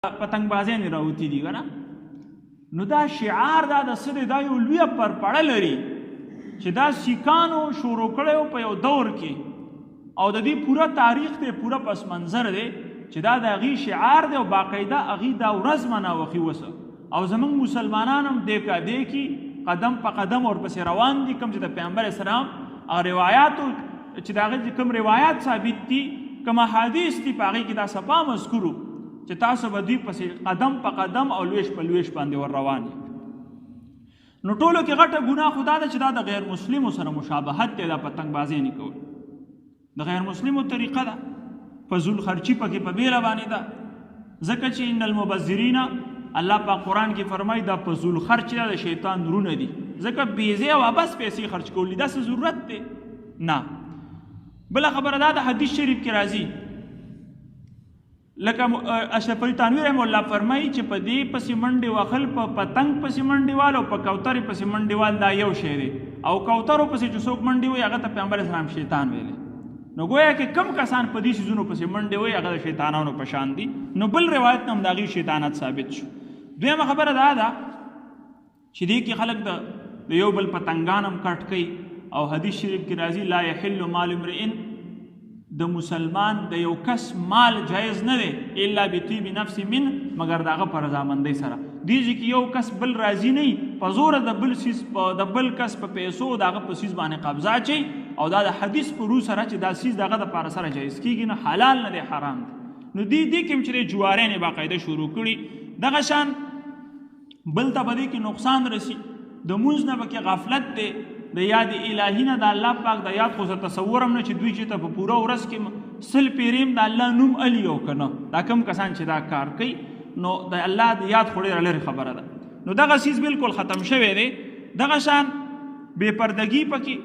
پتنگ بازیان راوتی دي کنه. نو دا شعار دا د څه دی، دا یو لویه پرپړه لري چې دا سیکانو شروع کړی په یو دور کې، او د دې پوره تاریخ دی، پوره پس منظر دی چې دا د هغې شعار دی او باقاعده هغې دا ورځ مناوخي وسه. او زموږ مسلمانان هم دې کې قدم په قدم ورپسې روان دي. کوم چې د پیغمبر اسلام هغه روایاتو چې د هغې کوم روایات ثابت دي، کوم احادیث دي، په هغې کې دا صفا مذکورو چې تاسو به دوی پسې قدم په قدم او لویش په لویش باندې ور روان یې. نو ټولو کې غټه ګناه خو دا ده چې دا د غیر مسلمو سره مشابهت دی، دا پتنګ بازي نه کول د غیر مسلمو طریقه ده. فضول خرچي پکې په بیله باندې ده، ځکه چې ان المبذرین الله په قرآن کې فرمایي دا فضول خرچ ده، د شیطان رونه دي، ځکه بیزې او ابس پیسې خرچ کول دي، داسې ضرورت دی نه. بله خبره دا د حدیث شریف کې راځي، لکه اشرف علي تنویر رحمه الله فرمایي چې په دې پسې منډې وهل، په پتنګ پسې منډې وال او په کوترې پسې منډې وال دا یو شی دی، او کوترو پسې چې څوک منډې وایي هغه ته پیغمبر اسلام شیطان ویلی. نو گویا کې کم کسان په دې څیزونو پسې منډې وایي هغه د شیطانانو په شان دي. نو بل روایت نه هم د هغې شیطانت ثابت شو. دویمه خبره دا ده چې دې کې خلک د یو بل پتنګان هم کټ کوي، او حدیث شریف کې راځي لا یحل مال امرئ، د مسلمان د یو کس مال جائز نه دی الا بطیب نفس من، مگر دغه په رضامندۍ سره. دیږي کې یو کس بل راضي نه وي، په زوره د بل سیز د بل کس په پیسو دغه په سیز باندې قبضه اچوي، او دا د حدیث په رو سره چې دا سیز دغه دپاره سره جایز کېږي، نه حلال نه دی حرام دی. نو دې کې هم چې جوارین باقاعده شروع کړي، دغه شان بل ته په دې کې نقصان رسي. د مونځ نه پکې غفلت دی، د یاد الهی نه د الله پاک د یاد خو زه تصور هم نه چې دوی چې ته په پوره ورځ کې 100 پیریم د الله نوم علي او که نه، دا کم کسان چې دا کار کوي نو د الله د یاد خو ډېره لرې خبره ده. نو دغه سیز بالکل ختم شوی دی. دغه شان بې پردګي پکې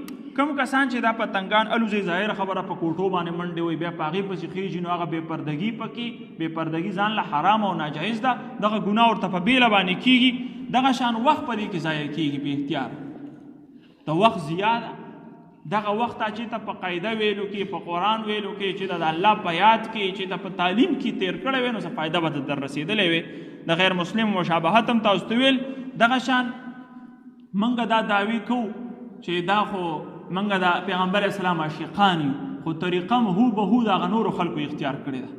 کم کسان چې دا پتنګان الوزي، ظاهر خبره په کوټو باندې منډې وي، بیا په هغې پسې خېږي، نو هغه بې پردګي پکې، بې پردګي ځان له حرام او ناجایز ده، دغه ګناه ورته په بیله باندې کېږي. دغه شان وخت په دې کې ضایع کېږي بې اختیار، د وخت زیاده. دغه وخت چې ته په قاعده ویلو کې، په قرآن ویلو کې، چې د الله په یاد کې، چې ته په تعلیم کې تیر کړی وی، نو څه فایده به در رسېدلی وي. د غیر مسلم مشابهت هم تاسو ته ویل. دغه شان موږ دا دعوی کوو چې دا خو موږ د پیغمبر اسلام عاشقان یو، خو طریقه مو هو به هو د هغه نورو خلکو اختیار کړې ده.